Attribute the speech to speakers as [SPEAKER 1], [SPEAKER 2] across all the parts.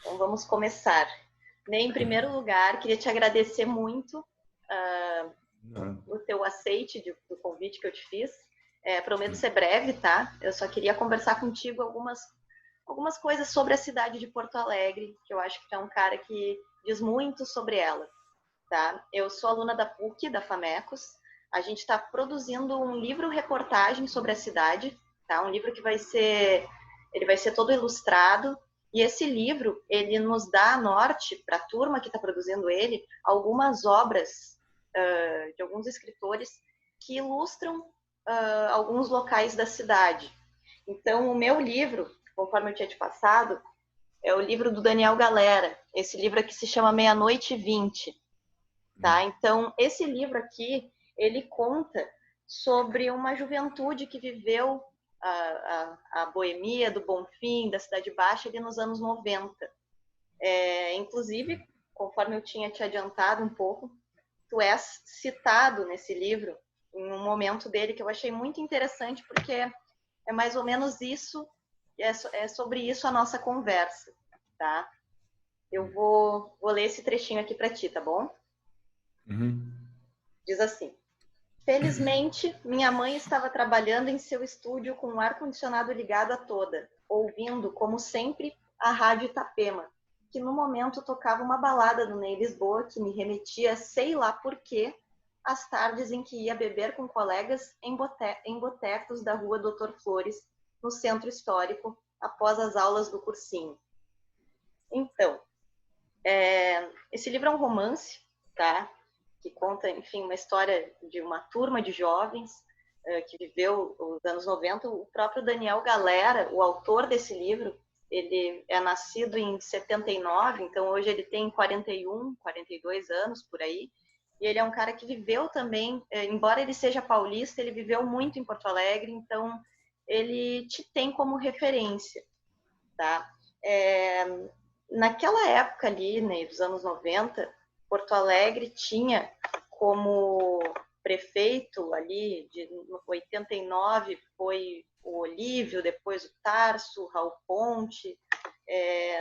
[SPEAKER 1] Então vamos começar. Em primeiro lugar, queria te agradecer muito o teu aceite do convite que eu te fiz. Prometo ser breve, tá? Eu só queria conversar contigo algumas coisas sobre a cidade de Porto Alegre, que eu acho que tu é um cara que diz muito sobre ela, tá? Eu sou aluna da PUC, da FAMECOS. A gente está produzindo um livro-reportagem sobre a cidade, tá? Um livro que ele vai ser todo ilustrado. E esse livro, ele nos dá norte, para a turma que está produzindo ele, algumas obras de alguns escritores que ilustram alguns locais da cidade. Então, o meu livro, conforme eu tinha te passado, é o livro do Daniel Galera. Esse livro aqui se chama Meia-Noite e 20. Tá? Então, esse livro aqui, ele conta sobre uma juventude que viveu a boemia do Bonfim, da Cidade Baixa, ali nos anos 90. Inclusive, conforme eu tinha te adiantado um pouco, tu és citado nesse livro, em um momento dele que eu achei muito interessante, porque é mais ou menos isso, é sobre isso a nossa conversa, tá? Eu vou ler esse trechinho aqui para ti, tá bom? Diz assim: felizmente, minha mãe estava trabalhando em seu estúdio com o ar-condicionado ligado a toda, ouvindo, como sempre, a rádio Itapema, que no momento tocava uma balada do Ney Lisboa que me remetia, sei lá por quê, às tardes em que ia beber com colegas em botecos da rua Doutor Flores, no centro histórico, após as aulas do cursinho. Então, esse livro é um romance, tá? Que conta, enfim, uma história de uma turma de jovens que viveu os anos 90. O próprio Daniel Galera, o autor desse livro, ele é nascido em 79, então hoje ele tem 41, 42 anos, por aí. E ele é um cara que viveu também, embora ele seja paulista, ele viveu muito em Porto Alegre, então ele te tem como referência, tá? Naquela época ali, né, dos anos 90, Porto Alegre tinha como prefeito ali, de 89 foi o Olívio, depois o Tarso, o Raul Ponte.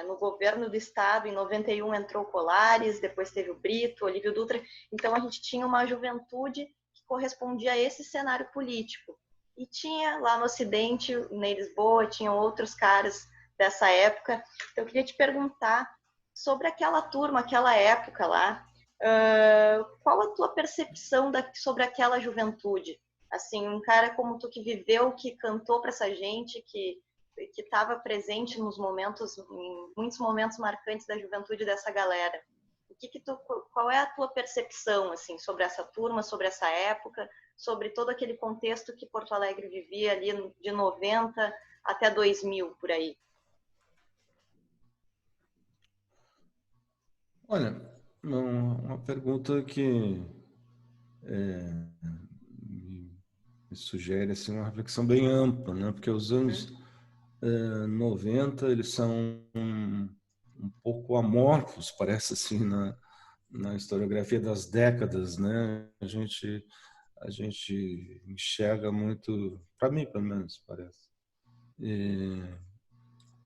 [SPEAKER 1] No governo do estado, em 91 entrou o Colares, depois teve o Brito, o Olívio Dutra. Então a gente tinha uma juventude que correspondia a esse cenário político. E tinha lá no Ocidente, em Lisboa, tinham outros caras dessa época. Então, eu queria te perguntar sobre aquela turma, aquela época lá, qual a tua percepção sobre aquela juventude? Assim, um cara como tu que viveu, que cantou para essa gente, que estava presente nos momentos, em muitos momentos marcantes da juventude dessa galera. Qual é a tua percepção assim sobre essa turma, sobre essa época, sobre todo aquele contexto que Porto Alegre vivia ali de 90 até 2000 por aí?
[SPEAKER 2] Olha, uma pergunta que me sugere assim, uma reflexão bem ampla, né? Porque os anos 90 eles são um pouco amorfos, parece assim, na historiografia das décadas, né? A gente enxerga muito, para mim pelo menos parece,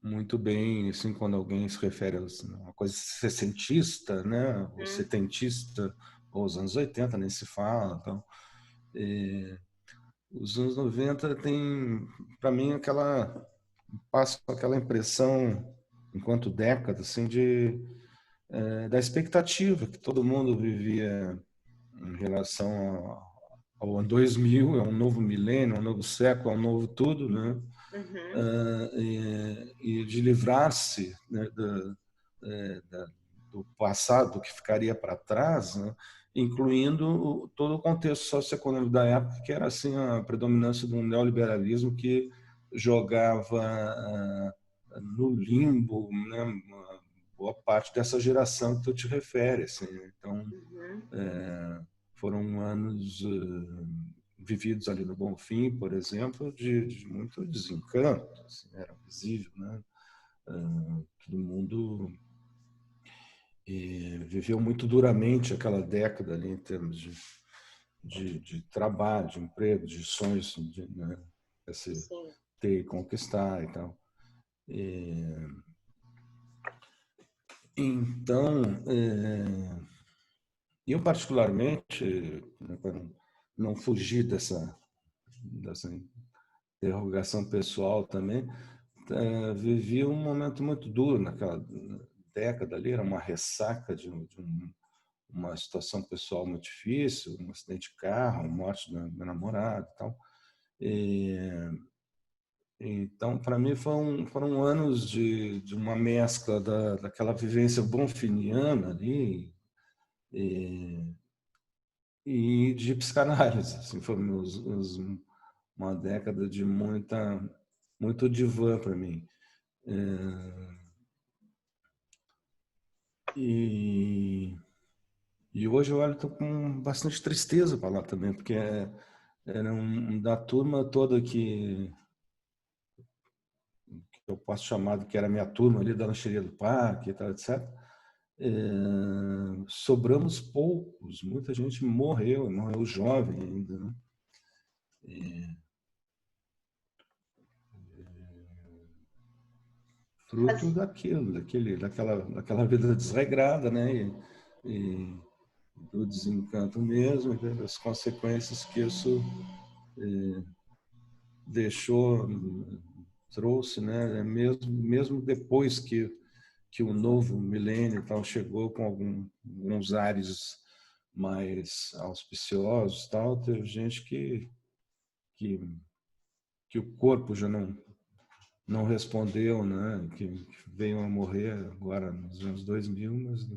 [SPEAKER 2] muito bem, assim, quando alguém se refere a uma coisa sessentista, né, ou setentista, ou os anos 80 nem se fala, então os anos 90 tem, para mim, passa aquela impressão, enquanto década, assim, da expectativa que todo mundo vivia em relação ao ano 2000, é um novo milênio, é um novo século, é um novo tudo, né? E de livrar-se, né, do passado que ficaria para trás, né, incluindo todo o contexto socioeconômico da época, que era assim a predominância de um neoliberalismo que jogava no limbo, né, uma boa parte dessa geração que tu te refere. Assim. Então, foram anos vividos ali no Bonfim, por exemplo, de muito desencanto, assim, era visível, né? Todo mundo viveu muito duramente aquela década ali em termos de trabalho, de emprego, de sonhos, né? Esse ter e conquistar e tal. Então, eu particularmente, para não fugir dessa interrogação pessoal também, vivi um momento muito duro naquela década ali, era uma ressaca de uma situação pessoal muito difícil, um acidente de carro, a morte da minha namorada e tal. Então, para mim, foram anos de uma mescla daquela vivência bonfiniana ali e de psicanálise. Assim, foi uma década de muito divã para mim. E, e hoje eu olho, estou com bastante tristeza para lá também, porque era da turma toda que eu posso chamar que era minha turma ali da lancheria do parque e tal, etc. Sobramos poucos, muita gente morreu jovem ainda, né? Fruto daquela vida desregrada, né? E do desencanto mesmo, e das consequências que isso deixou, trouxe, né? Mesmo depois que o novo milênio tal chegou com alguns ares mais auspiciosos, tal, teve gente que, que o corpo já não respondeu, né? Que veio a morrer agora nos anos 2000, mas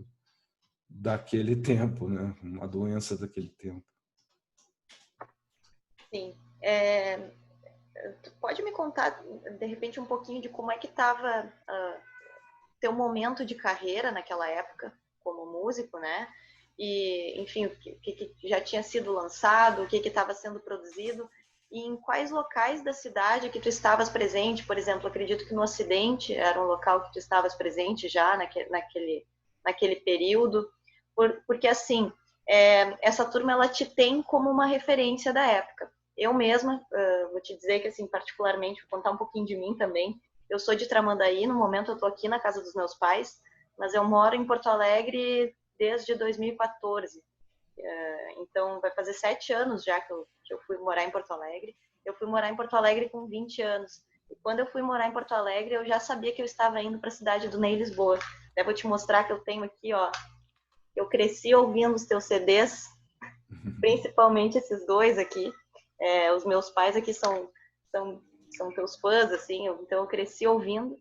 [SPEAKER 2] daquele tempo, né? Uma doença daquele tempo.
[SPEAKER 1] Sim. Tu pode me contar, de repente, um pouquinho de como é que estava teu momento de carreira naquela época, como músico, né? E, enfim, o que já tinha sido lançado, o que estava sendo produzido, e em quais locais da cidade que tu estavas presente. Por exemplo, acredito que no Ocidente era um local que tu estavas presente já naquele período, porque assim, essa turma ela te tem como uma referência da época. Eu mesma, vou te dizer que, assim, particularmente, vou contar um pouquinho de mim também. Eu sou de Tramandaí, no momento eu estou aqui na casa dos meus pais, mas eu moro em Porto Alegre desde 2014. Então, vai fazer 7 anos já que eu fui morar em Porto Alegre. Eu fui morar em Porto Alegre com 20 anos. E quando eu fui morar em Porto Alegre, eu já sabia que eu estava indo para a cidade do Ney, Lisboa. Até vou te mostrar que eu tenho aqui, ó. Eu cresci ouvindo os teus CDs, principalmente esses dois aqui. Os meus pais aqui são, são teus fãs, assim, então eu cresci ouvindo.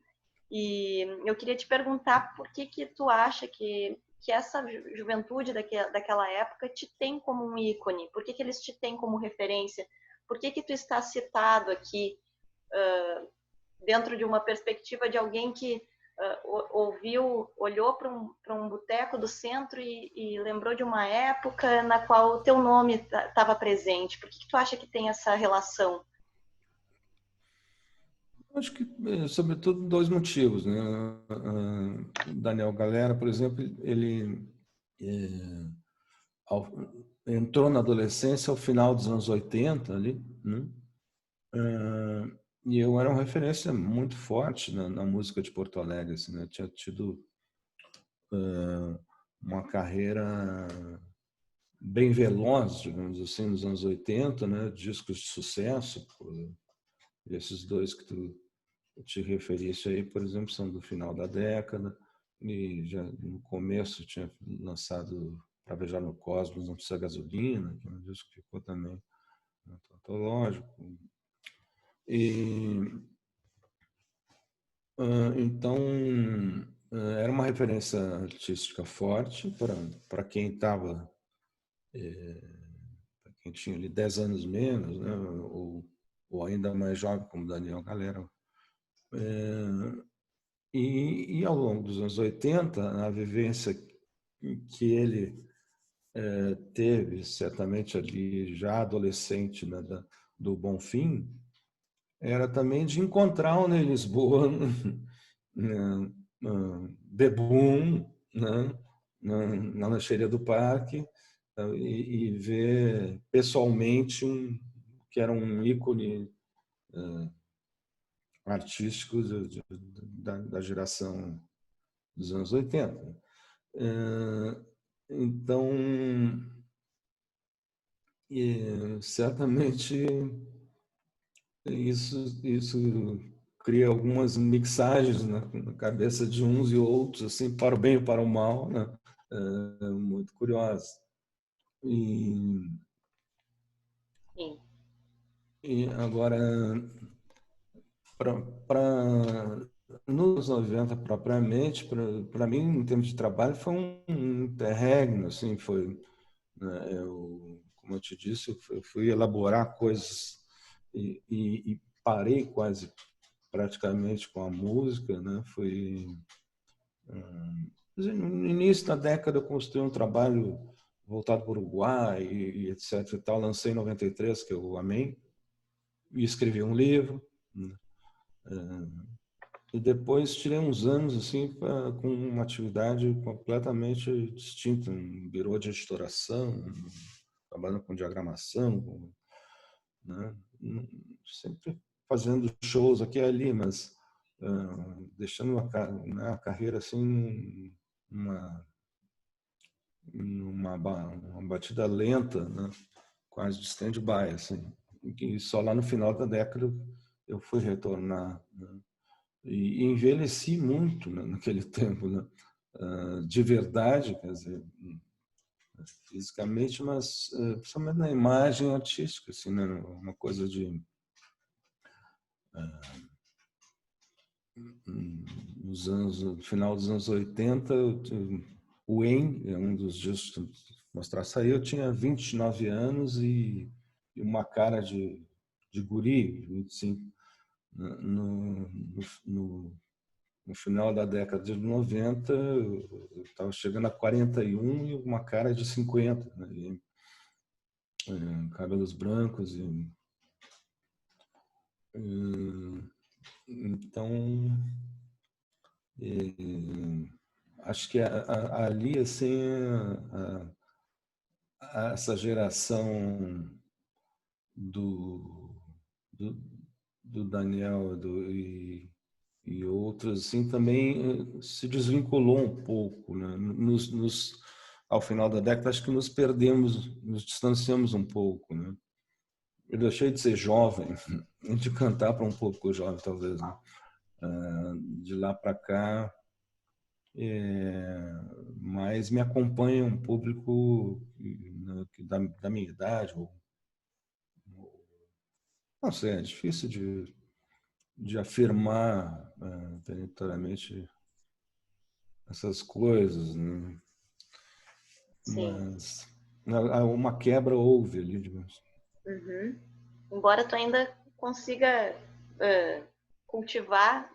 [SPEAKER 1] E eu queria te perguntar por que tu acha que essa juventude daquela época te tem como um ícone? Por que eles te têm como referência? Por que tu está citado aqui dentro de uma perspectiva de alguém que olhou para um boteco do centro e lembrou de uma época na qual o teu nome estava presente? Por que tu acha que tem essa relação?
[SPEAKER 2] Acho que, sobretudo, dois motivos, né? Daniel Galera, por exemplo, ele entrou na adolescência ao final dos anos 80 ali, né? E eu era uma referência muito forte na música de Porto Alegre, assim, né? Eu tinha tido uma carreira bem veloz, digamos assim, nos anos 80, né? Discos de sucesso, esses dois que tu te referisse aí, por exemplo, são do final da década, e já no começo tinha lançado Para Beijar no Cosmos, Não Precisa Gasolina, que é um disco que ficou também antológico. E então era uma referência artística forte para quem estava, para quem tinha ali 10 anos menos, né, ou ainda mais jovem, como Daniel Galera. E ao longo dos anos 80, a vivência que ele teve, certamente ali já adolescente, né, do Bonfim, era também de encontrar o Ney Lisboa, né, bebum, né, na lancheria do parque, e ver pessoalmente que era um ícone artístico da geração dos anos 80. Então, certamente isso cria algumas mixagens na cabeça de uns e outros, assim, para o bem e para o mal, né? Muito curiosa.
[SPEAKER 1] Sim.
[SPEAKER 2] E agora, nos 90 propriamente, para mim, em termos de trabalho, foi um interregno, assim, foi, né, como eu te disse, eu fui elaborar coisas e parei quase praticamente com a música, né? Foi no início da década eu construí um trabalho voltado para o Uruguai e etc e tal, lancei em 93, que eu amei, e escrevi um livro, né? E depois tirei uns anos assim com uma atividade completamente distinta, um birô de editoração, trabalhando com diagramação, né? Sempre fazendo shows aqui e ali, mas deixando a carreira assim uma batida lenta, né? Quase de stand-by, assim. E só lá no final da década eu fui retornar, né? E envelheci muito, né, naquele tempo, né? De verdade, quer dizer, fisicamente, mas principalmente na imagem artística, assim, né? Uma coisa de no final dos anos 80, o Wayne, é um dos discos que mostrar saiu, eu tinha 29 anos e uma cara de guri, 25. No final da década de 90, eu estava chegando a 41 e uma cara de 50, né? Cabelos brancos. Então, acho que ali, assim, essa geração do, do, do Daniel e outros, assim, também se desvinculou um pouco, né? Ao final da década, acho que nos perdemos, nos distanciamos um pouco, né? Eu deixei de ser jovem, de cantar para um público jovem, talvez, né? De lá para cá, mas me acompanha um público, né, da minha idade, não sei, é difícil de afirmar territorialmente essas coisas, né?
[SPEAKER 1] Sim.
[SPEAKER 2] Mas uma quebra houve ali, digamos.
[SPEAKER 1] Uhum. Embora tu ainda consiga cultivar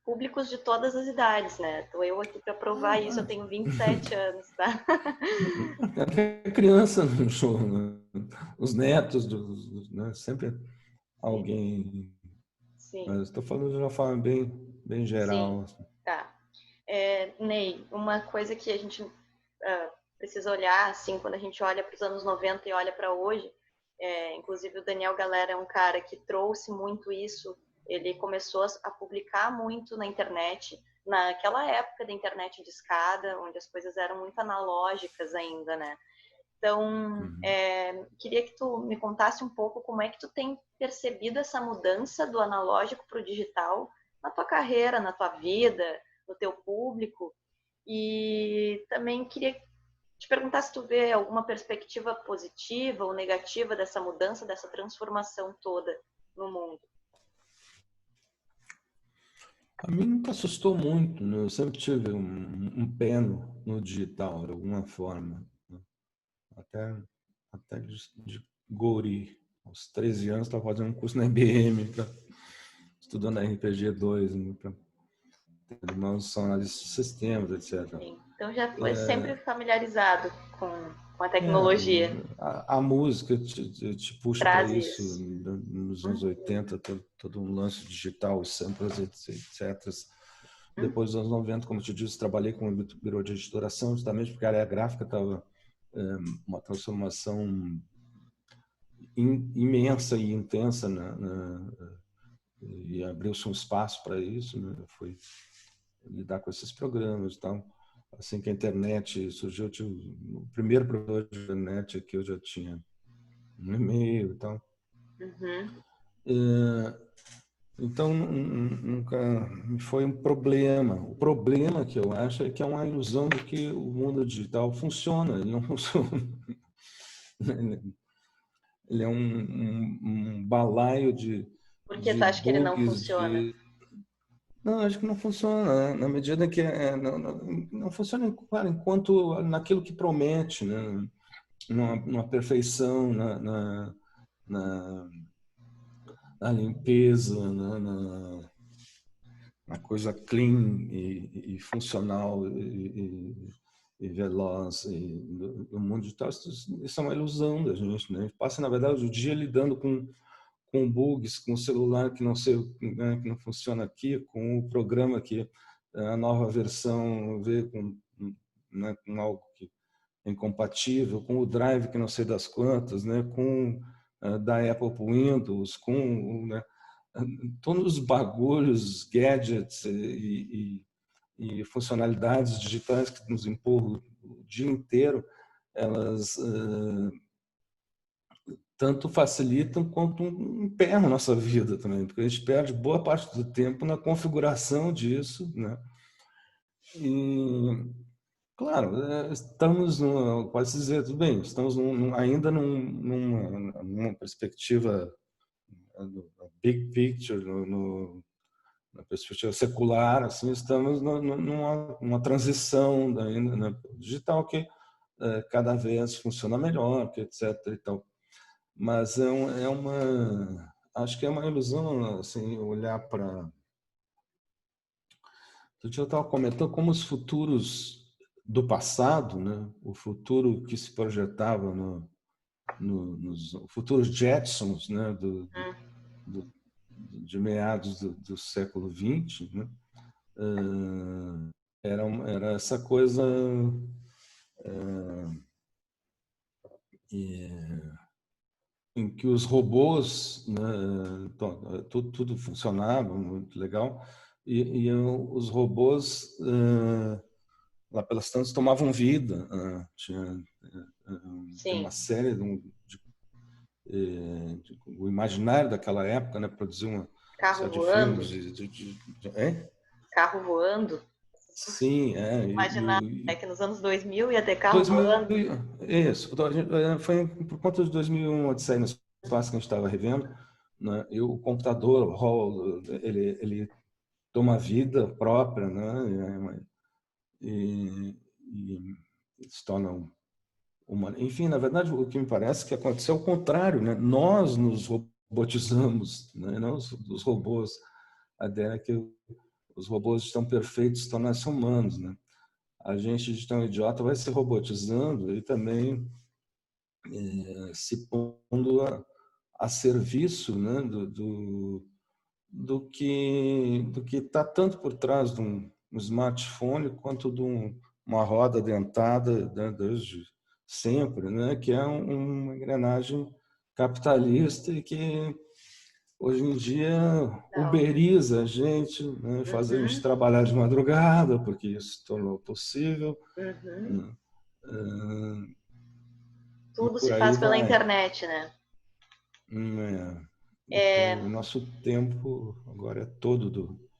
[SPEAKER 1] públicos de todas as idades, né? Tô eu aqui para provar isso, eu tenho 27 anos, tá?
[SPEAKER 2] Até criança no show, né? Os netos, né? Sempre alguém.
[SPEAKER 1] Sim,
[SPEAKER 2] Mas estou falando de uma forma bem
[SPEAKER 1] sim,
[SPEAKER 2] geral. Assim.
[SPEAKER 1] tá. Ney, uma coisa que a gente precisa olhar, assim, quando a gente olha para os anos 90 e olha para hoje, inclusive o Daniel Galera é um cara que trouxe muito isso, ele começou a publicar muito na internet, naquela época da internet de escada, onde as coisas eram muito analógicas ainda, né? Então,
[SPEAKER 2] Uhum.
[SPEAKER 1] queria que tu me contasse um pouco como é que tu tem percebido essa mudança do analógico para o digital na tua carreira, na tua vida, no teu público. E também queria te perguntar se tu vê alguma perspectiva positiva ou negativa dessa mudança, dessa transformação toda no mundo.
[SPEAKER 2] A mim nunca assustou muito, né? Eu sempre tive um pé no digital, de alguma forma. Né? Até de guri. Aos 13 anos, estava fazendo um curso na IBM, estudando RPG 2, né? Irmãos são analistas de sistemas, etc.
[SPEAKER 1] Sim. Então já foi sempre familiarizado com a tecnologia.
[SPEAKER 2] A música te puxa para
[SPEAKER 1] Traz
[SPEAKER 2] isso,
[SPEAKER 1] isso.
[SPEAKER 2] nos anos 80, todo um lance digital, samples, etc. Depois dos anos 90, como eu te disse, trabalhei com o birô de editoração, justamente porque a área gráfica estava uma transformação imensa e intensa, né? E abriu-se um espaço para isso, né? lidar com esses programas e tal. Assim que a internet surgiu, o primeiro provedor de internet que eu já tinha um e-mail e tal. Então, nunca me foi um problema. O problema que eu acho é que é uma ilusão de que o mundo digital funciona. Ele não funciona. Ele é um balaio
[SPEAKER 1] Por que
[SPEAKER 2] de
[SPEAKER 1] tu acha que ele não
[SPEAKER 2] bugs,
[SPEAKER 1] funciona?
[SPEAKER 2] Não, acho que não funciona, né? Na medida que não funciona, claro, enquanto naquilo que promete, né? Numa perfeição, na, na limpeza, na coisa clean e funcional e veloz do mundo digital. Isso é uma ilusão da gente, né? A gente passa, na verdade, o dia lidando com bugs, com o celular que não sei, né, que não funciona aqui, com o programa que a nova versão vê com, né, com algo que é incompatível, com o Drive que não sei das quantas, né, com da Apple para o Windows, com, né, todos os bagulhos, gadgets e funcionalidades digitais que nos empurram o dia inteiro, elas tanto facilitam quanto emperram nossa vida também, porque a gente perde boa parte do tempo na configuração disso, né? E, claro, estamos, pode-se dizer, tudo bem, estamos ainda numa perspectiva, big picture, na perspectiva secular, assim, estamos numa transição ainda, né, digital que cada vez funciona melhor, que etc. E tal. Mas acho que é uma ilusão, assim, olhar para. Eu estava comentando como os futuros do passado, né, o futuro que se projetava nos futuros Jetsons, né, de meados do século XX, né, era essa coisa em que os robôs, né, tudo funcionava muito legal, e os robôs lá pelas tantas tomavam vida. Tem uma
[SPEAKER 1] Sim.
[SPEAKER 2] série o imaginário daquela época, né, produziu uma
[SPEAKER 1] Carro
[SPEAKER 2] série de
[SPEAKER 1] voando?
[SPEAKER 2] filmes é?
[SPEAKER 1] Carro voando?
[SPEAKER 2] Sim,
[SPEAKER 1] Imaginar, é que nos anos 2000 ia ter carro
[SPEAKER 2] 2000,
[SPEAKER 1] voando?
[SPEAKER 2] isso, foi por conta de 2001, Odisseia no Espaço, que a gente estava revendo, né, e o computador, o Hall, ele toma vida própria, né, e se torna uma. Enfim, na verdade, o que me parece que aconteceu é o contrário, né? Nós nos robotizamos, né? Não os robôs. A ideia é que os robôs estão perfeitos, tornam-se humanos, né? A gente de tão idiota vai se robotizando e também se pondo a serviço, né? Do que está tanto por trás de um smartphone quanto de uma roda dentada, né, desde sempre, né, que é uma engrenagem capitalista e que hoje em dia
[SPEAKER 1] Não.
[SPEAKER 2] uberiza a gente, né, faz a gente trabalhar de madrugada, porque isso se tornou possível, né, e
[SPEAKER 1] Tudo
[SPEAKER 2] por
[SPEAKER 1] se
[SPEAKER 2] aí
[SPEAKER 1] faz pela
[SPEAKER 2] vai.
[SPEAKER 1] internet, né?
[SPEAKER 2] Né.
[SPEAKER 1] É,
[SPEAKER 2] Então, o nosso tempo agora é todo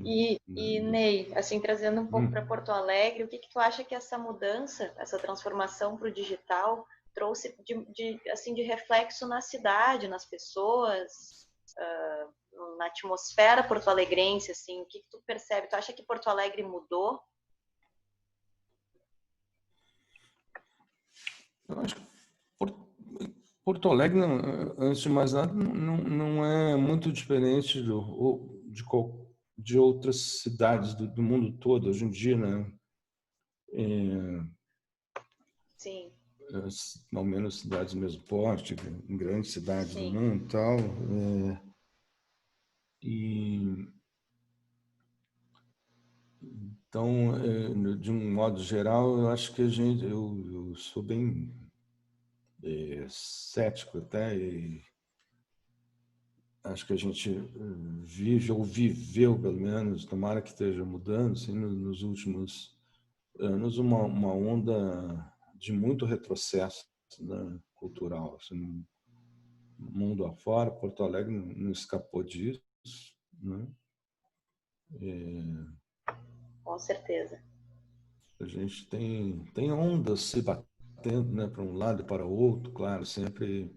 [SPEAKER 1] e Ney, assim, trazendo um pouco para
[SPEAKER 2] hum.
[SPEAKER 1] Porto Alegre, o que que tu acha que essa mudança, essa transformação para o digital trouxe assim, de reflexo na cidade, nas pessoas, na atmosfera porto-alegrense, assim, o que que tu percebe? Tu acha que Porto Alegre mudou?
[SPEAKER 2] Eu acho que Porto Alegre, antes de mais nada, não é muito diferente de outras cidades do mundo todo hoje em dia, né?
[SPEAKER 1] Sim,
[SPEAKER 2] Ao menos cidades do mesmo porte, em grandes cidades do
[SPEAKER 1] sim.
[SPEAKER 2] mundo e tal. E, então, de um modo geral, eu acho que eu sou bem cético até, e acho que a gente vive ou viveu, pelo menos, tomara que esteja mudando, assim, nos últimos anos, uma onda de muito retrocesso, né, cultural. Assim, no mundo afora, Porto Alegre não escapou disso, né?
[SPEAKER 1] Com certeza.
[SPEAKER 2] A gente tem ondas se batendo, né, para um lado e para o outro, claro, sempre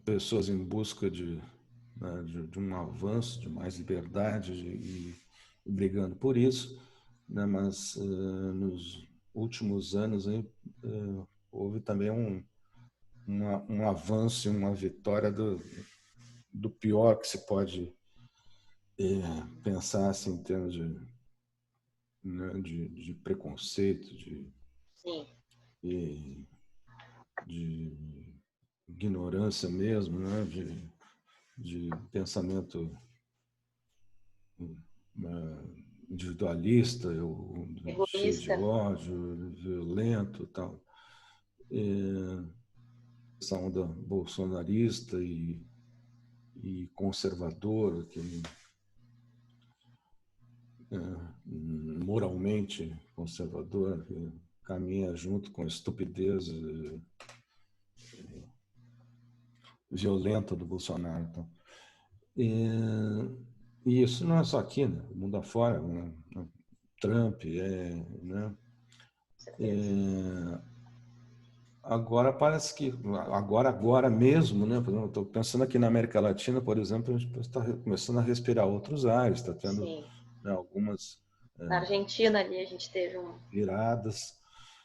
[SPEAKER 2] pessoas em busca né, de um avanço, de mais liberdade e brigando por isso, né? Mas nos últimos anos aí, houve também um avanço e uma vitória do pior que se pode pensar assim, em termos né, de preconceito,
[SPEAKER 1] Sim.
[SPEAKER 2] de ignorância mesmo, né, de pensamento individualista, cheio de
[SPEAKER 1] Egoísta.
[SPEAKER 2] ódio, violento e tal. Essa onda bolsonarista e conservadora, que moralmente conservadora, que caminha junto com a estupidez violenta do Bolsonaro. Então. E isso não é só aqui, né? O mundo afora, né? Trump, né? Agora parece que agora mesmo, né? Estou pensando aqui na América Latina, por exemplo, a gente está começando a respirar outros ares, está tendo,
[SPEAKER 1] Sim.
[SPEAKER 2] né, algumas
[SPEAKER 1] Na Argentina ali a gente teve
[SPEAKER 2] viradas.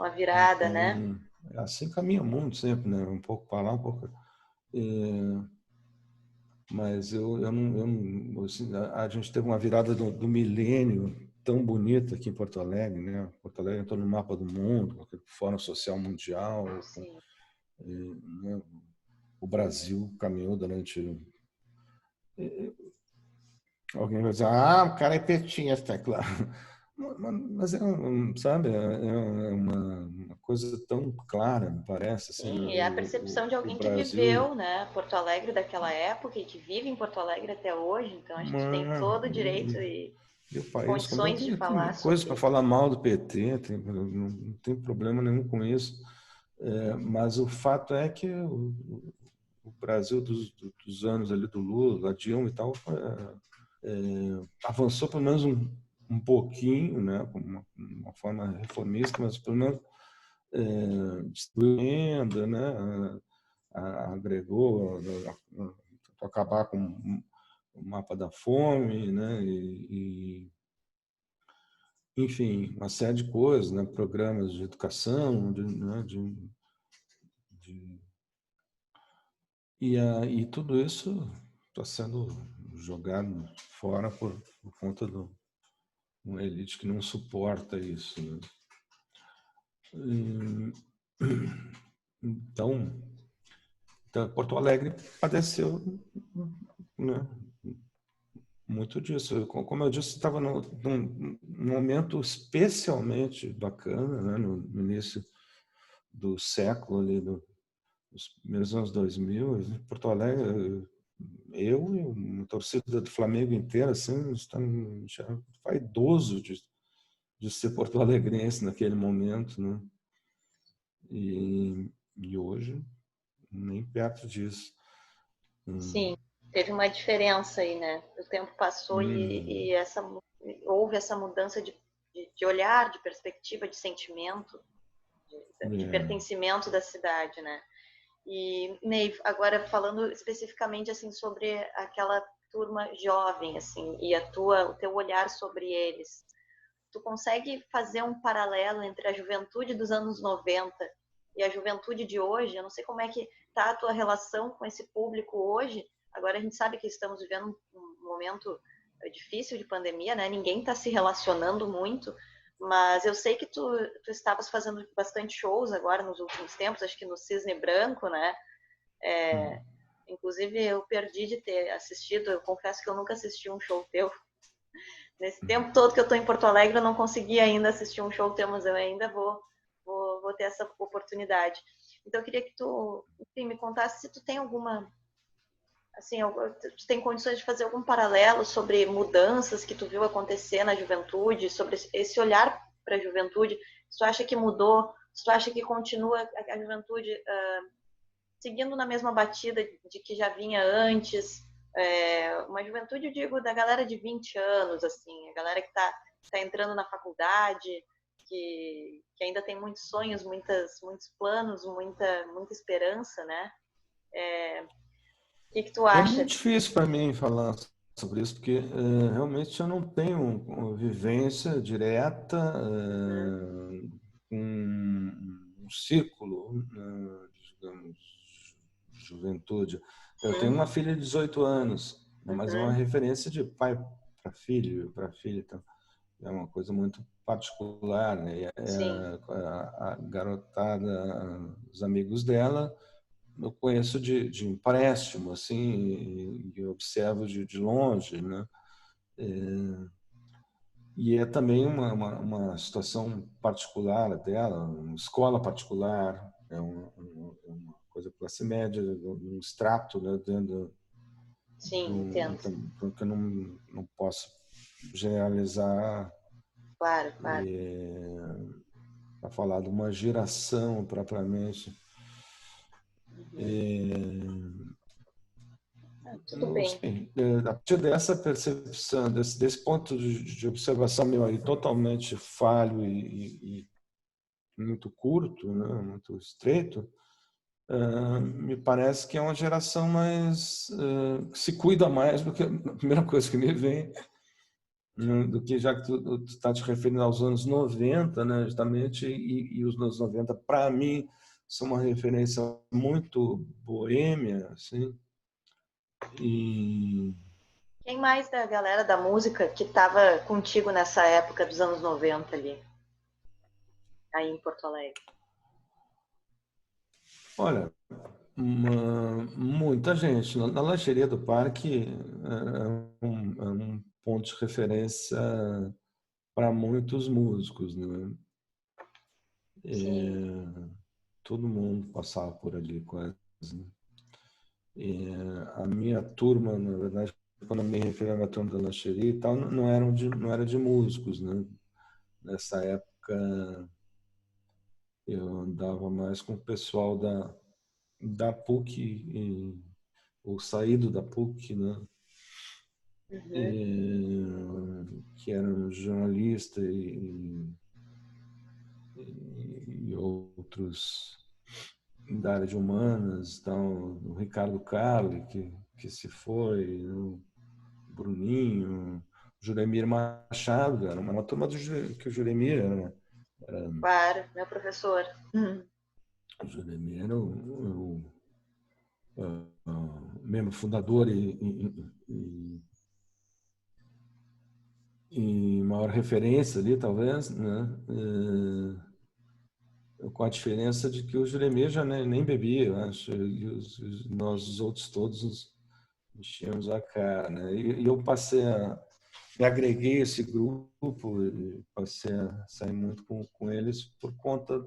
[SPEAKER 1] uma virada, né?
[SPEAKER 2] Então, assim caminha o mundo sempre, né? Um pouco para lá, um pouco. Mas eu não assim, a gente teve uma virada do milênio tão bonita aqui em Porto Alegre, né? Porto Alegre entrou no mapa do mundo, com aquele Fórum Social Mundial,
[SPEAKER 1] Sim.
[SPEAKER 2] né? O Brasil caminhou durante. Alguém vai dizer, o cara é petista, é claro. Mas sabe, é uma coisa tão clara, me parece, assim,
[SPEAKER 1] Sim, e a percepção de
[SPEAKER 2] o
[SPEAKER 1] alguém que
[SPEAKER 2] Brasil,
[SPEAKER 1] viveu, né, Porto Alegre daquela época e que vive em Porto Alegre até hoje, então a gente tem
[SPEAKER 2] uma,
[SPEAKER 1] todo o direito
[SPEAKER 2] e o país, como
[SPEAKER 1] condições de falar
[SPEAKER 2] tem coisa para
[SPEAKER 1] sobre.
[SPEAKER 2] falar mal do PT, não tem problema nenhum com isso. Mas o fato é que o Brasil dos anos ali do Lula, da Dilma e tal, avançou pelo menos um pouquinho, né, com uma forma reformista, mas pelo menos distribuiu renda, né, agregou, acabar com o mapa da fome, né, enfim, uma série de coisas, né, programas de educação, né, de e tudo isso está sendo jogado fora por conta de uma elite que não suporta isso, né? Então, Porto Alegre padeceu, né, muito disso. Como eu disse, estava num momento especialmente bacana, né, no início do século, ali, nos primeiros anos 2000, Porto Alegre, eu e uma torcida do Flamengo inteira, assim, estamos já vaidoso de ser porto-alegrense naquele momento, né? E hoje, nem perto disso.
[SPEAKER 1] Sim, teve uma diferença aí, né? O tempo passou e houve essa mudança de olhar, de perspectiva, de sentimento, de pertencimento da cidade, né? E, Ney, agora falando especificamente assim sobre aquela turma jovem, assim, e o teu olhar sobre eles, tu consegue fazer um paralelo entre a juventude dos anos 90 e a juventude de hoje? Eu não sei como é que tá a tua relação com esse público hoje. Agora a gente sabe que estamos vivendo um momento difícil de pandemia, né? Ninguém está se relacionando muito, mas eu sei que tu estavas fazendo bastante shows agora nos últimos tempos, acho que no Cisne Branco, né? Inclusive eu perdi de ter assistido, eu confesso que eu nunca assisti um show teu. Nesse tempo todo que eu estou em Porto Alegre, eu não consegui ainda assistir um show teu, mas eu ainda vou ter essa oportunidade. Então eu queria que tu, enfim, me contasse se tu tem alguma, assim, tu tem condições de fazer algum paralelo sobre mudanças que tu viu acontecer na juventude, sobre esse olhar para a juventude, se tu acha que mudou, se tu acha que continua a juventude seguindo na mesma batida de que já vinha antes, uma juventude, eu digo, da galera de 20 anos, assim, a galera que tá entrando na faculdade, que ainda tem muitos sonhos, muitos planos, muita esperança, né? O que tu
[SPEAKER 2] É
[SPEAKER 1] acha?
[SPEAKER 2] muito difícil para mim falar sobre isso, porque realmente eu não tenho vivência direta com um círculo, digamos, de juventude. Eu tenho uma filha de 18 anos, mas é uma referência de pai para filha, então é uma coisa muito particular, né?
[SPEAKER 1] Sim.
[SPEAKER 2] A garotada, os amigos dela eu conheço de empréstimo, assim, e observo de longe, né? E é também uma situação particular dela, uma escola particular, uma coisa classe média, um extrato, né, dentro
[SPEAKER 1] Sim, entendo.
[SPEAKER 2] porque eu não posso generalizar
[SPEAKER 1] Claro, claro.
[SPEAKER 2] para falar de uma geração propriamente.
[SPEAKER 1] Tudo bem.
[SPEAKER 2] Sim, a partir dessa percepção, desse ponto de observação meu aí totalmente falho e muito curto, né, muito estreito, me parece que é uma geração mais que se cuida mais do que a primeira coisa que me vem, do que já que tu está te referindo aos anos 90, né, justamente, e os anos 90 para mim são uma referência muito boêmia, assim, e
[SPEAKER 1] Quem mais da galera da música que estava contigo nessa época dos anos 90 ali, aí em Porto Alegre?
[SPEAKER 2] olha, muita gente. Na lancheria do parque é um ponto de referência para muitos músicos, né?
[SPEAKER 1] Sim.
[SPEAKER 2] Todo mundo passava por ali quase, né? A minha turma, na verdade, quando eu me refiro à minha turma da lancheria e tal, não era de músicos, né? Nessa época eu andava mais com o pessoal da PUC, ou saído da PUC, né?
[SPEAKER 1] Uhum.
[SPEAKER 2] Que era um jornalista e outros da área de humanas, então, o Ricardo Carli, que se foi, o Bruninho, o Juremir Machado, era uma turma que o Juremir
[SPEAKER 1] Claro, meu professor.
[SPEAKER 2] o Juremir era o membro fundador e maior referência ali, talvez, né? Com a diferença de que o Juremir já nem bebia, eu acho, e nós os outros todos enchíamos a cara, né? E eu me agreguei a esse grupo e passei a sair muito com eles por conta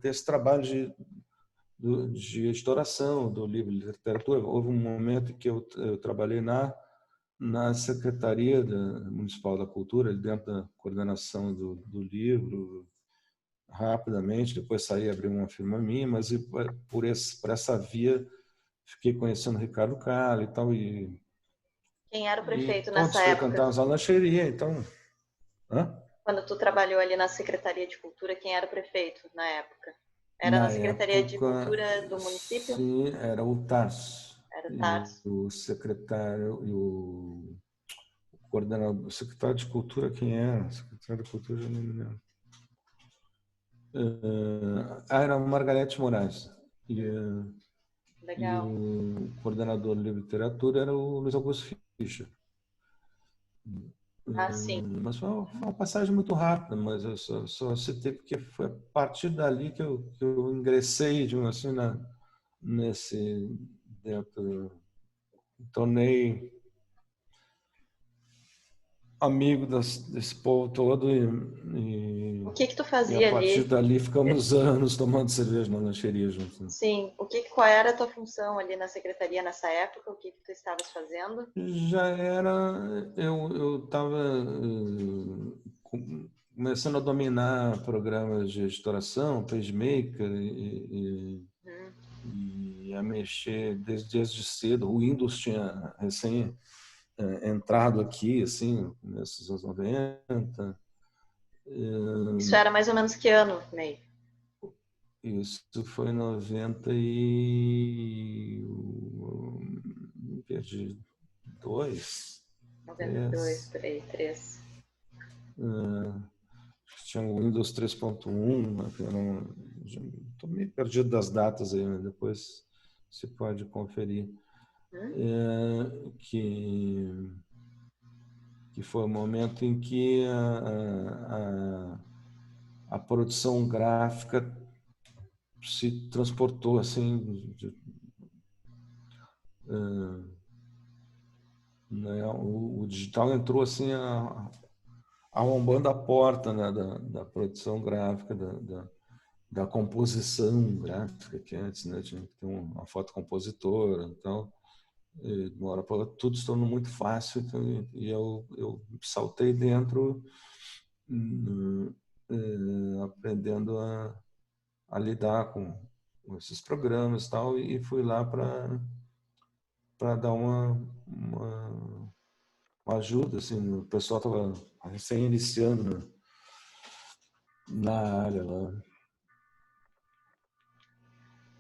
[SPEAKER 2] desse trabalho de editoração do livro de literatura. Houve um momento em que eu trabalhei na Secretaria Municipal da Cultura, dentro da coordenação do livro, rapidamente, depois saí abri uma firma minha, mas por essa via fiquei conhecendo o Ricardo Carli e tal,
[SPEAKER 1] Quem era o
[SPEAKER 2] e
[SPEAKER 1] prefeito
[SPEAKER 2] todos
[SPEAKER 1] nessa época?
[SPEAKER 2] frequentávamos a lancheria, então... Hã?
[SPEAKER 1] Quando tu trabalhou ali na Secretaria de Cultura, quem era o prefeito na época? Era na
[SPEAKER 2] Na
[SPEAKER 1] Secretaria de
[SPEAKER 2] época,
[SPEAKER 1] Cultura do município?
[SPEAKER 2] sim, era o Tarso,
[SPEAKER 1] Era o
[SPEAKER 2] e
[SPEAKER 1] Tarso.
[SPEAKER 2] o secretário, e o coordenador, o secretário de Cultura, quem era? O secretário de Cultura, já não me lembro. Era o Margarete Moraes. E
[SPEAKER 1] Legal.
[SPEAKER 2] o coordenador de literatura era o Luiz Augusto Fischer.
[SPEAKER 1] Ah, sim.
[SPEAKER 2] Mas foi uma passagem muito rápida, mas eu só citei porque foi a partir dali que eu ingressei, digamos assim, nesse dentro, tornei amigo desse povo todo
[SPEAKER 1] O que tu
[SPEAKER 2] e a
[SPEAKER 1] fazia
[SPEAKER 2] partir
[SPEAKER 1] ali?
[SPEAKER 2] dali ficamos anos tomando cerveja na lancheria juntos. Né?
[SPEAKER 1] Sim. Qual era a tua função ali na secretaria nessa época? O que tu estavas fazendo?
[SPEAKER 2] Já era, eu estava começando a dominar programas de editoração, PageMaker e a mexer desde cedo. O Windows tinha recém entrado aqui, assim, nesses anos 90.
[SPEAKER 1] Isso era mais ou menos que ano, Ney?
[SPEAKER 2] Isso foi em 90 e... perdi 2,
[SPEAKER 1] 92,
[SPEAKER 2] 3.
[SPEAKER 1] por aí, 3.
[SPEAKER 2] Tinha o Windows 3.1, né, estou meio perdido das datas aí, mas depois se pode conferir. Que foi o momento em que a produção gráfica se transportou assim, né, o digital entrou assim arrombando a porta, né, da produção gráfica, da composição gráfica, que antes, né, tinha que ter uma fotocompositora, então de uma hora para outra tudo se tornou muito fácil, então, e eu saltei dentro, aprendendo a lidar com esses programas e tal, e fui lá para dar uma ajuda, assim, o pessoal estava recém iniciando na área lá.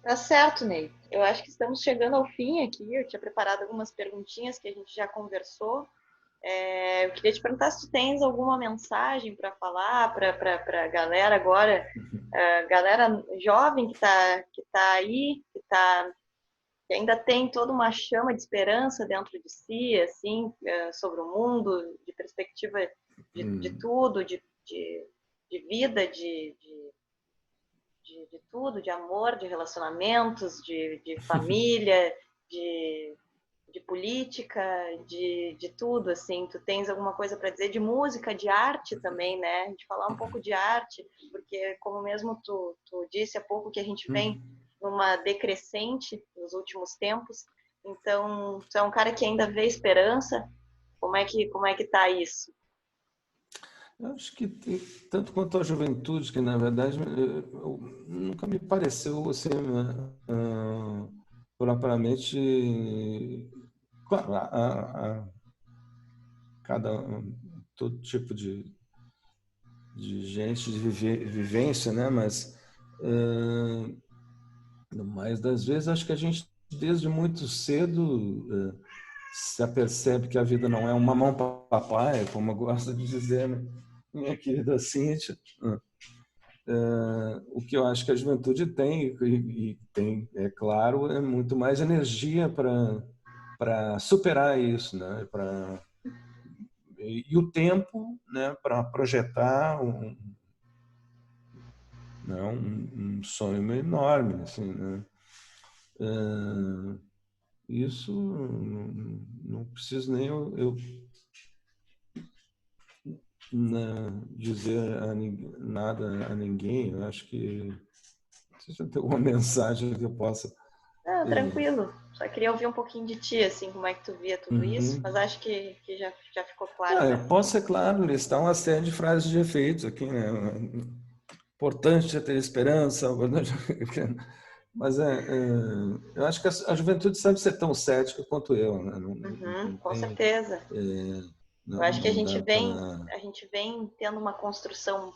[SPEAKER 1] Tá certo, Ney. Eu acho que estamos chegando ao fim aqui. Eu tinha preparado algumas perguntinhas que a gente já conversou. Eu queria te perguntar se tu tens alguma mensagem para falar para a galera agora, galera jovem que tá aí, que ainda tem toda uma chama de esperança dentro de si, assim, sobre o mundo, de perspectiva de tudo, de vida, de tudo, de amor, de relacionamentos, de família, de, de política, de tudo, assim. Tu tens alguma coisa para dizer de música, de arte também, né? De falar um pouco de arte, porque como mesmo tu disse há pouco que a gente vem numa decrescente nos últimos tempos, então tu é um cara que ainda vê esperança. Como é que tá isso?
[SPEAKER 2] Eu acho que tanto quanto a juventude, que na verdade nunca me pareceu assim, né, propriamente, claro, cada todo tipo de gente, de vivência, né, mas das vezes acho que a gente desde muito cedo se apercebe que a vida não é uma mão para papai, como eu gosto de dizer, né? Minha querida Cíntia. O que eu acho que a juventude tem, e tem, é claro, é muito mais energia para superar isso, né? E o tempo, né, para projetar né, um sonho enorme, assim, né? Isso não preciso nem eu né, dizer nada a ninguém. Eu acho que se você tem alguma mensagem que eu possa.
[SPEAKER 1] Ah, tranquilo. Só queria ouvir um pouquinho de ti, assim, como é que tu via tudo isso, mas
[SPEAKER 2] Uhum.
[SPEAKER 1] acho que já ficou claro
[SPEAKER 2] Não,
[SPEAKER 1] para
[SPEAKER 2] eu
[SPEAKER 1] mim.
[SPEAKER 2] posso, é claro, listar uma série de frases de efeitos aqui, né? Importante é ter esperança, mas eu acho que a juventude sabe ser tão cética quanto eu, né?
[SPEAKER 1] Uhum,
[SPEAKER 2] Não
[SPEAKER 1] com
[SPEAKER 2] tem,
[SPEAKER 1] certeza. Eu acho que a
[SPEAKER 2] não
[SPEAKER 1] gente
[SPEAKER 2] dá
[SPEAKER 1] vem,
[SPEAKER 2] para.
[SPEAKER 1] a gente vem tendo uma construção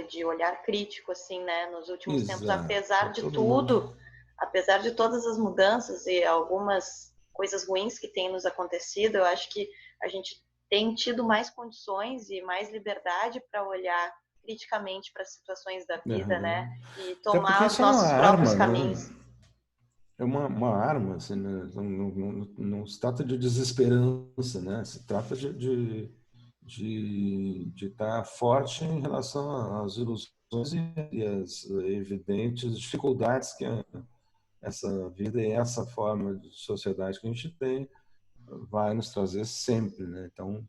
[SPEAKER 1] de olhar crítico, assim, né, nos últimos tempos,
[SPEAKER 2] Exato, todo mundo.
[SPEAKER 1] apesar de todas as mudanças e algumas coisas ruins que têm nos acontecido, eu acho que a gente tem tido mais condições e mais liberdade para olhar criticamente para as situações da vida, né,
[SPEAKER 2] Uhum.
[SPEAKER 1] e
[SPEAKER 2] Até porque
[SPEAKER 1] tomar os
[SPEAKER 2] isso é uma
[SPEAKER 1] nossos próprios
[SPEAKER 2] arma,
[SPEAKER 1] caminhos.
[SPEAKER 2] né? É uma arma, assim, né? Não se trata de desesperança, né? Se trata de estar forte em relação às ilusões e às evidentes dificuldades que essa vida e essa forma de sociedade que a gente tem vai nos trazer sempre, né? Então,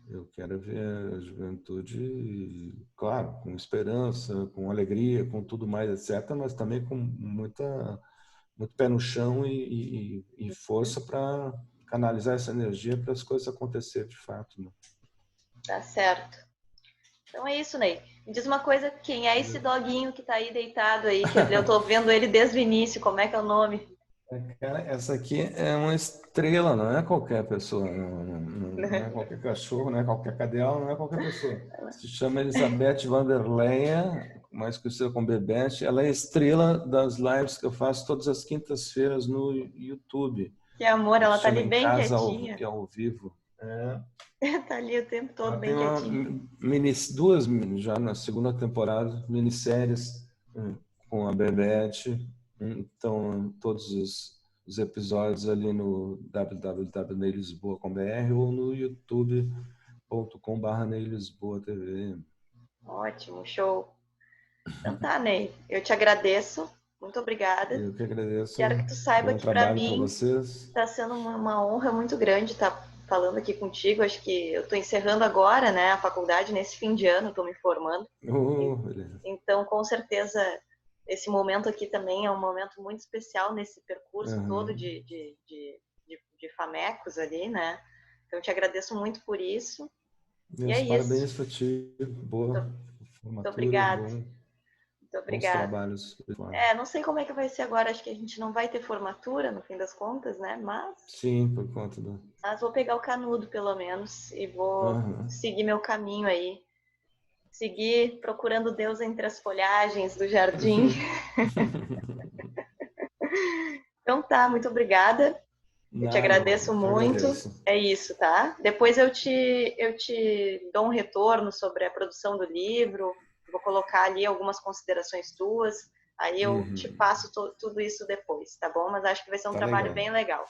[SPEAKER 2] Eu quero ver a juventude, claro, com esperança, com alegria, com tudo mais, etc., mas também com muito pé no chão e força para canalizar essa energia para as coisas acontecerem de fato. Né?
[SPEAKER 1] Tá certo. Então é isso, Ney. Me diz uma coisa, quem é esse doguinho que tá aí deitado aí, que eu tô vendo ele desde o início, como é que é o nome?
[SPEAKER 2] Cara, essa aqui é uma estrela, não é qualquer pessoa, não é qualquer cachorro, não é qualquer cadela, não é qualquer pessoa. Se chama Elizabeth Vanderleia, mais conhecida como Bebete. Ela é estrela das lives que eu faço todas as quintas-feiras no YouTube.
[SPEAKER 1] Que amor, ela
[SPEAKER 2] Se
[SPEAKER 1] tá
[SPEAKER 2] chama
[SPEAKER 1] ali
[SPEAKER 2] Em
[SPEAKER 1] bem
[SPEAKER 2] Casa
[SPEAKER 1] quietinha.
[SPEAKER 2] ao Vivo.
[SPEAKER 1] Tá ali o tempo todo
[SPEAKER 2] Ela
[SPEAKER 1] bem
[SPEAKER 2] tem
[SPEAKER 1] quietinha.
[SPEAKER 2] duas, já na segunda temporada, minisséries com a Bebete. Então, todos os episódios ali no www.neilisboa.com.br ou no youtube.com/neilisboa.tv.
[SPEAKER 1] Ótimo, show. Então tá, Ney. Eu te agradeço. Muito obrigada.
[SPEAKER 2] Eu que agradeço.
[SPEAKER 1] Quero que tu saiba
[SPEAKER 2] Bom
[SPEAKER 1] que para
[SPEAKER 2] trabalho para
[SPEAKER 1] mim
[SPEAKER 2] vocês.
[SPEAKER 1] está sendo uma honra muito grande estar falando aqui contigo. Acho que eu estou encerrando agora, né, a faculdade nesse fim de ano, estou me formando.
[SPEAKER 2] Beleza.
[SPEAKER 1] Então, com certeza, esse momento aqui também é um momento muito especial nesse percurso todo de famecos ali, né? Então, te agradeço muito por isso. E
[SPEAKER 2] Meus
[SPEAKER 1] é isso.
[SPEAKER 2] parabéns para ti. Boa
[SPEAKER 1] Muito
[SPEAKER 2] formatura,
[SPEAKER 1] obrigada. Muito
[SPEAKER 2] bons
[SPEAKER 1] obrigada.
[SPEAKER 2] trabalhos.
[SPEAKER 1] Não sei como é que vai ser agora. Acho que a gente não vai ter formatura, no fim das contas, né?
[SPEAKER 2] Sim, por conta do...
[SPEAKER 1] Mas vou pegar o canudo, pelo menos, e vou seguir meu caminho aí. Seguir procurando Deus entre as folhagens do jardim. Então tá, muito obrigada. Eu te
[SPEAKER 2] Nada,
[SPEAKER 1] agradeço
[SPEAKER 2] eu que
[SPEAKER 1] muito.
[SPEAKER 2] agradeço.
[SPEAKER 1] É isso, tá? Depois eu te dou um retorno sobre a produção do livro. Vou colocar ali algumas considerações tuas. Aí eu te passo tudo isso depois, tá bom? Mas acho que vai ser um
[SPEAKER 2] Tá
[SPEAKER 1] trabalho
[SPEAKER 2] legal.
[SPEAKER 1] bem legal.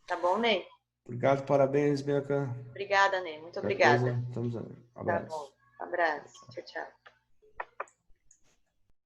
[SPEAKER 1] Tá bom, Ney?
[SPEAKER 2] Obrigado, parabéns, Bianca.
[SPEAKER 1] Obrigada, Ney. Muito
[SPEAKER 2] Qualquer
[SPEAKER 1] obrigada.
[SPEAKER 2] coisa, estamos aí.
[SPEAKER 1] Tá bom.
[SPEAKER 2] Abraço.
[SPEAKER 1] Abraço. Tchau, tchau.